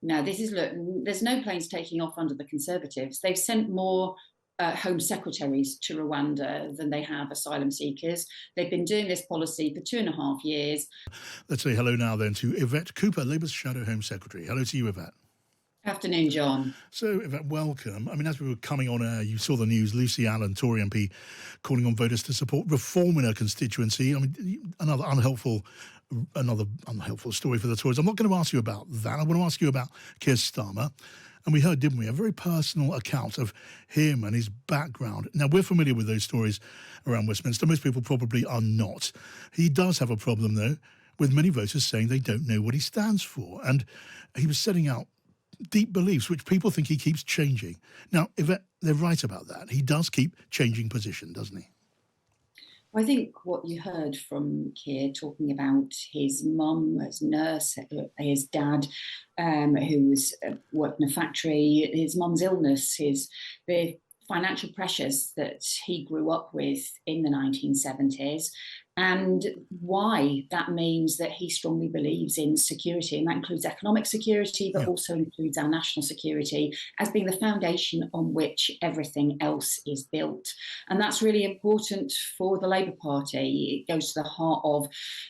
No, look, there's no planes taking off under the Conservatives. They've sent more Home Secretaries to Rwanda than they have asylum seekers. They've been doing this policy for 2.5 years. Let's say hello now then to Yvette Cooper, Labour's Shadow Home Secretary. Hello to you, Yvette. Afternoon, John. So, Yvette, welcome. I mean, as we were coming on air, you saw the news, Lucy Allen, Tory MP, calling on voters to support reform in her constituency. I mean, another unhelpful story for the Tories. I'm not going to ask you about that. I want to ask you about Keir Starmer. And we heard, didn't we, a very personal account of him and his background. Now, we're familiar with those stories around Westminster. Most people probably are not. He does have a problem, though, with many voters saying they don't know what he stands for. And he was setting out deep beliefs, which people think he keeps changing. Now, Yvette, they're right about that. He does keep changing position, doesn't he? I think what you heard from Keir talking about his mum as nurse, his dad, who was worked in a factory, his mum's illness, the financial pressures that he grew up with in the 1970s, and why that means that he strongly believes in security, and that includes economic security, but also includes our national security as being the foundation on which everything else is built. And that's really important for the Labour Party. It goes to the heart of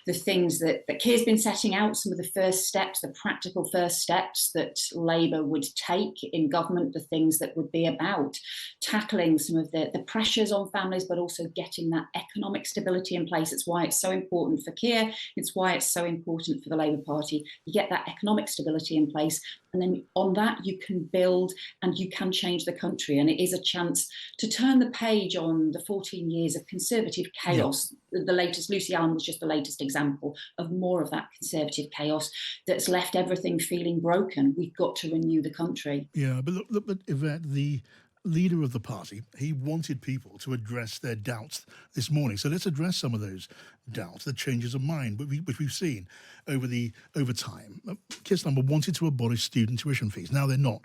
the things that Keir's been setting out, some of the first steps, the practical first steps that Labour would take in government, the things that would be about tackling some of the pressures on families, but also getting that economic stability in place. It's why it's so important for Keir. It's why it's so important for the Labour Party. You get that economic stability in place, and then on that you can build and you can change the country. And it is a chance to turn the page on the 14 years of Conservative chaos. The latest, Lucy Allen was just the latest example of more of that Conservative chaos that's left everything feeling broken. We've got to renew the country. Yeah, but look, but Yvette, the leader of the party, he wanted people to address their doubts this morning. So let's address some of those doubts, the changes of mind, which we've seen over time. Keir Starmer wanted to abolish student tuition fees. Now they're not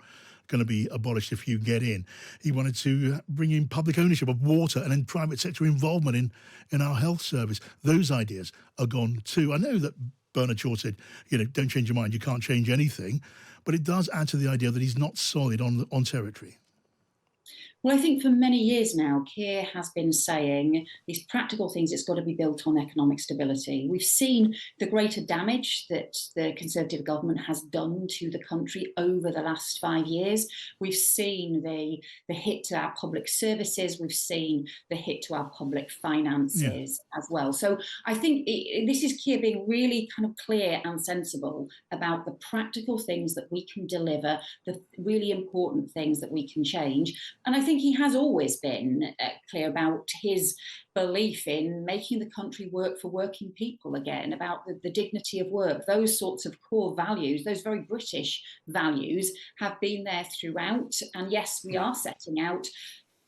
going to be abolished if you get in. He wanted to bring in public ownership of water and then private sector involvement in our health service. Those ideas are gone too. I know that Bernard Shaw said, don't change your mind, you can't change anything. But it does add to the idea that he's not solid on territory. Well, I think for many years now, Keir has been saying these practical things, it's got to be built on economic stability. We've seen the greater damage that the Conservative government has done to the country over the last 5 years. We've seen the hit to our public services. We've seen the hit to our public finances as well. So I think this is Keir being really kind of clear and sensible about the practical things that we can deliver, the really important things that we can change. And I think he has always been clear about his belief in making the country work for working people again, about the dignity of work. Those sorts of core values, those very British values, have been there throughout. And yes, we are setting out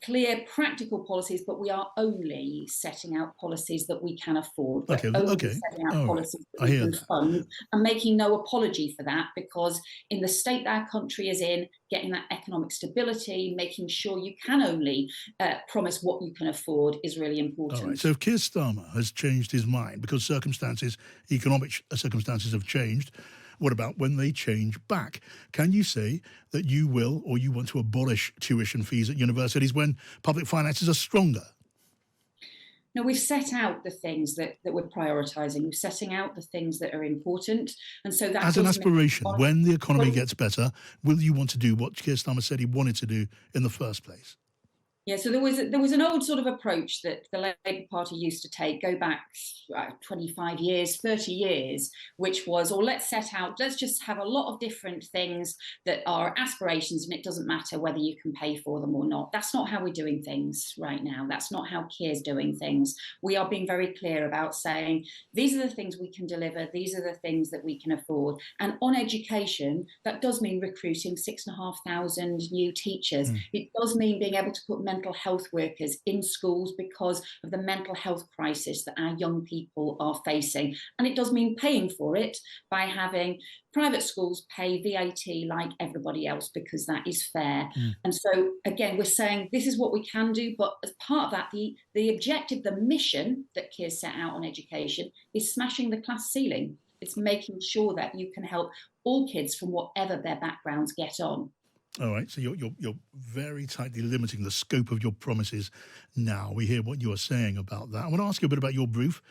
clear practical policies, but we are only setting out policies that we can afford. Okay. Setting out policies that we can fund, and making no apology for that, because in the state that our country is in, getting that economic stability, making sure you can only promise what you can afford is really important. All right. So if Keir Starmer has changed his mind because economic circumstances have changed, what about when they change back? Can you say that you will or you want to abolish tuition fees at universities when public finances are stronger? No, we've set out the things that we're prioritising. We're setting out the things that are important. And so that as an aspiration, when the economy gets better, will you want to do what Keir Starmer said he wanted to do in the first place? Yeah, so there was an old sort of approach that the Labour Party used to take, go back 25 years, 30 years, which was, let's just have a lot of different things that are aspirations, and it doesn't matter whether you can pay for them or not. That's not how we're doing things right now. That's not how Keir's doing things. We are being very clear about saying, these are the things we can deliver, these are the things that we can afford. And on education, that does mean recruiting 6,500 new teachers. It does mean being able to put mental health workers in schools because of the mental health crisis that our young people are facing. And it does mean paying for it by having private schools pay VAT like everybody else, because that is fair. And so, again, we're saying this is what we can do, but as part of that, the objective, the mission that Keir set out on education is smashing the class ceiling. It's making sure that you can help all kids from whatever their backgrounds get on. All right, so you're very tightly limiting the scope of your promises now. We hear what you are saying about that. I want to ask you a bit about your brief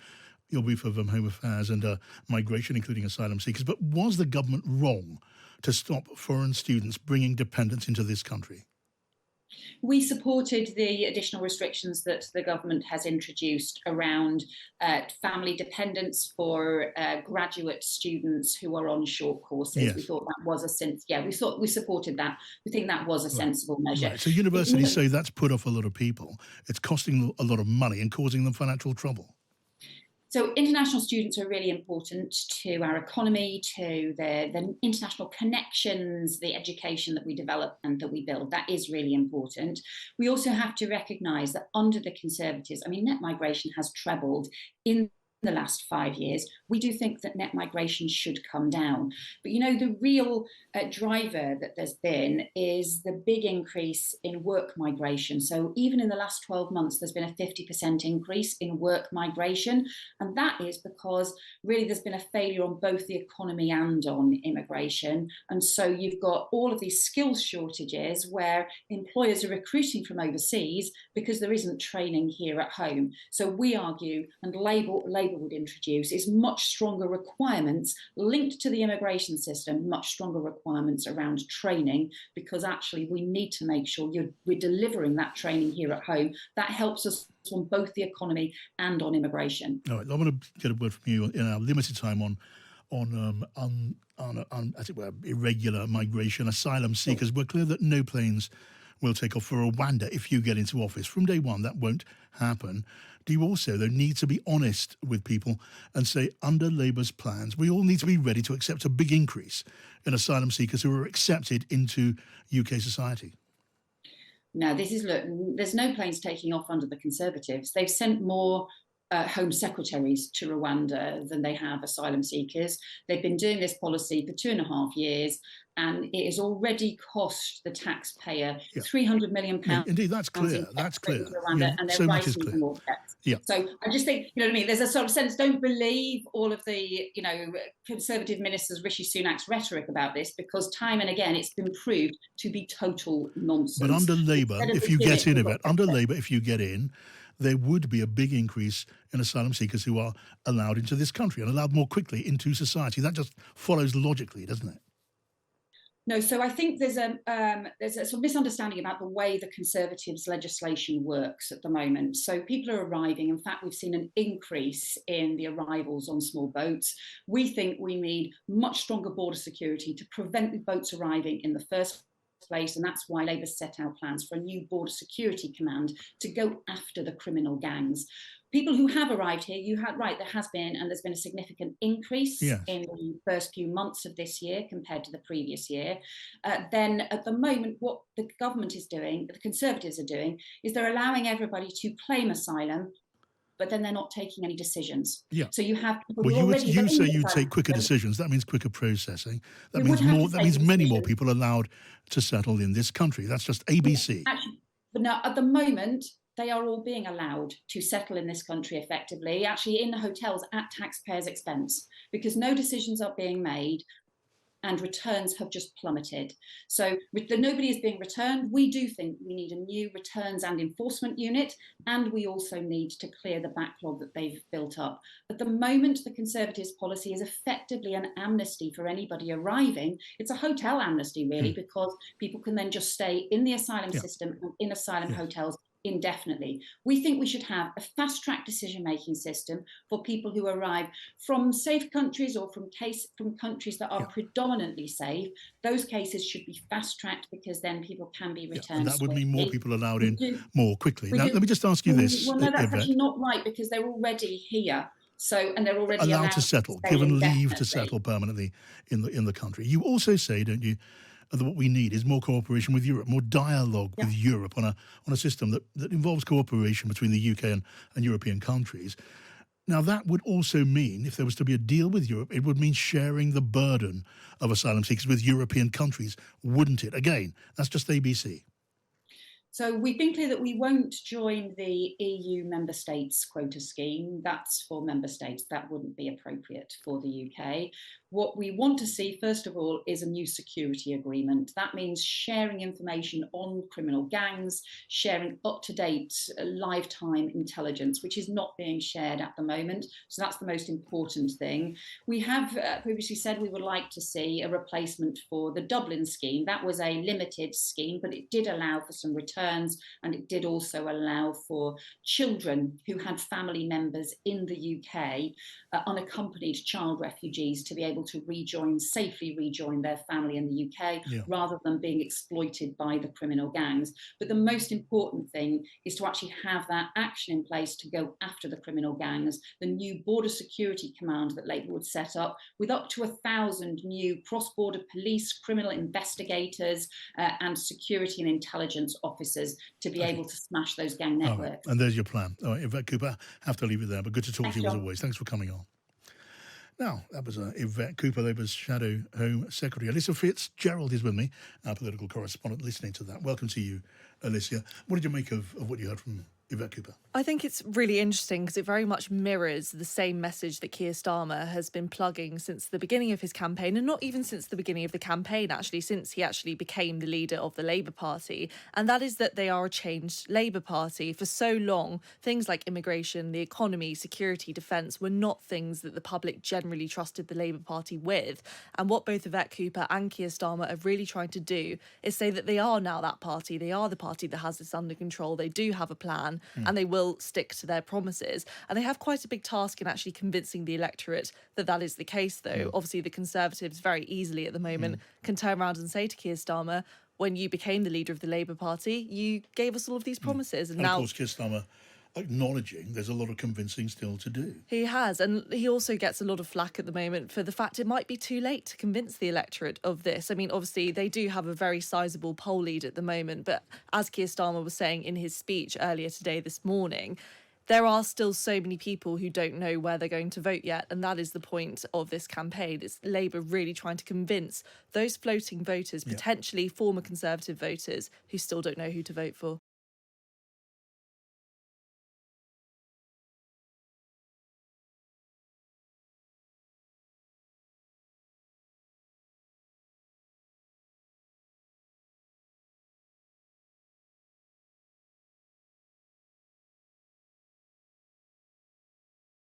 of Home Affairs and migration, including asylum seekers. But was the government wrong to stop foreign students bringing dependents into this country? We supported the additional restrictions that the government has introduced around family dependence for graduate students who are on short courses. Yes. We thought that was we supported that. We think that was a sensible measure. Right. So universities say that's put off a lot of people. It's costing a lot of money and causing them financial trouble. So international students are really important to our economy, to the international connections, the education that we develop and that we build. That is really important. We also have to recognise that under the Conservatives, I mean, net migration has trebled in the last 5 years. We do think that net migration should come down. But, you know, the real driver that there's been is the big increase in work migration. So even in the last 12 months, there's been a 50% increase in work migration. And that is because really there's been a failure on both the economy and on immigration. And so you've got all of these skills shortages where employers are recruiting from overseas because there isn't training here at home. So we argue, and Labour would introduce, is much stronger requirements linked to the immigration system, much stronger requirements around training, because actually we need to make sure we're delivering that training here at home. That helps us on both the economy and on immigration. All right, I want to get a word from you in our limited time on as it were, irregular migration, asylum seekers. We're clear that no planes will take off for Rwanda if you get into office. From day one, that won't happen. Do you also, though, need to be honest with people and say, under Labour's plans, we all need to be ready to accept a big increase in asylum seekers who are accepted into UK society? No, there's no planes taking off under the Conservatives. They've sent more Home Secretaries to Rwanda than they have asylum seekers. They've been doing this policy for 2.5 years, and it has already cost the taxpayer £300 million. Indeed, that's clear. That's clear. Rwanda, and they're so much is clear. more debts. So I just think, you know what I mean, there's a sort of sense, don't believe all of the, you know, Conservative ministers, Rishi Sunak's rhetoric about this, because time and again it's been proved to be total nonsense. But under Labour, if you get in, if you get in, there would be a big increase in asylum seekers who are allowed into this country and allowed more quickly into society. That just follows logically, doesn't it? No, so I think there's a sort of misunderstanding about the way the Conservatives' legislation works at the moment. So people are arriving. In fact, we've seen an increase in the arrivals on small boats. We think we need much stronger border security to prevent the boats arriving in the first place, and that's why Labour set out plans for a new border security command to go after the criminal gangs. People who have arrived here, there has been, and there's been a significant increase in the first few months of this year compared to the previous year. Then at the moment, what the government is doing, the Conservatives are doing, is they're allowing everybody to claim asylum, but then they're not taking any decisions. So you have people you say you take quicker decisions. That means quicker processing. That means more. That means many more people allowed to settle in this country. That's just ABC. Actually, but now at the moment, they are all being allowed to settle in this country effectively, actually in the hotels at taxpayers' expense, because no decisions are being made and returns have just plummeted. So nobody is being returned. We do think we need a new returns and enforcement unit, and we also need to clear the backlog that they've built up. At the moment, the Conservatives' policy is effectively an amnesty for anybody arriving. It's a hotel amnesty, really, because people can then just stay in the asylum system and in asylum hotels indefinitely. We think we should have a fast-track decision-making system for people who arrive from safe countries or from countries that are predominantly safe. Those cases should be fast-tracked because then people can be returned. And that would mean more people allowed in more quickly. Now, let me just ask you this. Well, no, that's actually not right, because they're already here. So, and they're already allowed to settle, given leave to settle permanently in the country. You also say, don't you, that what we need is more cooperation with Europe, more dialogue with Europe on a system that involves cooperation between the UK and European countries. Now, that would also mean, if there was to be a deal with Europe, it would mean sharing the burden of asylum seekers with European countries, wouldn't it? Again, that's just ABC. So we've been clear that we won't join the EU member states quota scheme. That's for member states. That wouldn't be appropriate for the UK. What we want to see, first of all, is a new security agreement. That means sharing information on criminal gangs, sharing up-to-date lifetime intelligence, which is not being shared at the moment. So that's the most important thing. We have previously said we would like to see a replacement for the Dublin scheme. That was a limited scheme, but it did allow for some returns, and it did also allow for children who had family members in the UK, unaccompanied child refugees, to be able to safely rejoin their family in the UK, Yeah. rather than being exploited by the criminal gangs. But the most important thing is to actually have that action in place to go after the criminal gangs. The new border security command that Labour would set up, with up to 1,000 new cross-border police, criminal investigators, and security and intelligence officers to be able to smash those gang All right. networks. And there's your plan. All right, Yvette Cooper, have to leave it there, but good to talk Thanks, to you as John. always. Thanks for coming on. Now, that was Yvette Cooper, Labour's Shadow Home Secretary. Alicia Fitzgerald is with me, our political correspondent, listening to that. Welcome to you, Alicia. What did you make of what you heard from Yvette Cooper? I think it's really interesting because it very much mirrors the same message that Keir Starmer has been plugging since the beginning of his campaign, and not even since the beginning of the campaign, actually, since he actually became the leader of the Labour Party. And that is that they are a changed Labour Party. For so long, things like immigration, the economy, security, defence were not things that the public generally trusted the Labour Party with. And what both Yvette Cooper and Keir Starmer are really trying to do is say that they are now that party. They are the party that has this under control. They do have a plan, and they will stick to their promises. And they have quite a big task in actually convincing the electorate that that is the case, though. Obviously, the Conservatives very easily at the moment can turn around and say to Keir Starmer, when you became the leader of the Labour Party, you gave us all of these promises. And now, of course, Keir Starmer acknowledging there's a lot of convincing still to do. He has, and he also gets a lot of flack at the moment for the fact it might be too late to convince the electorate of this. I mean, obviously, they do have a very sizable poll lead at the moment, but as Keir Starmer was saying in his speech earlier today, this morning, there are still so many people who don't know where they're going to vote yet, and that is the point of this campaign. It's Labour really trying to convince those floating voters, potentially former Conservative voters, who still don't know who to vote for.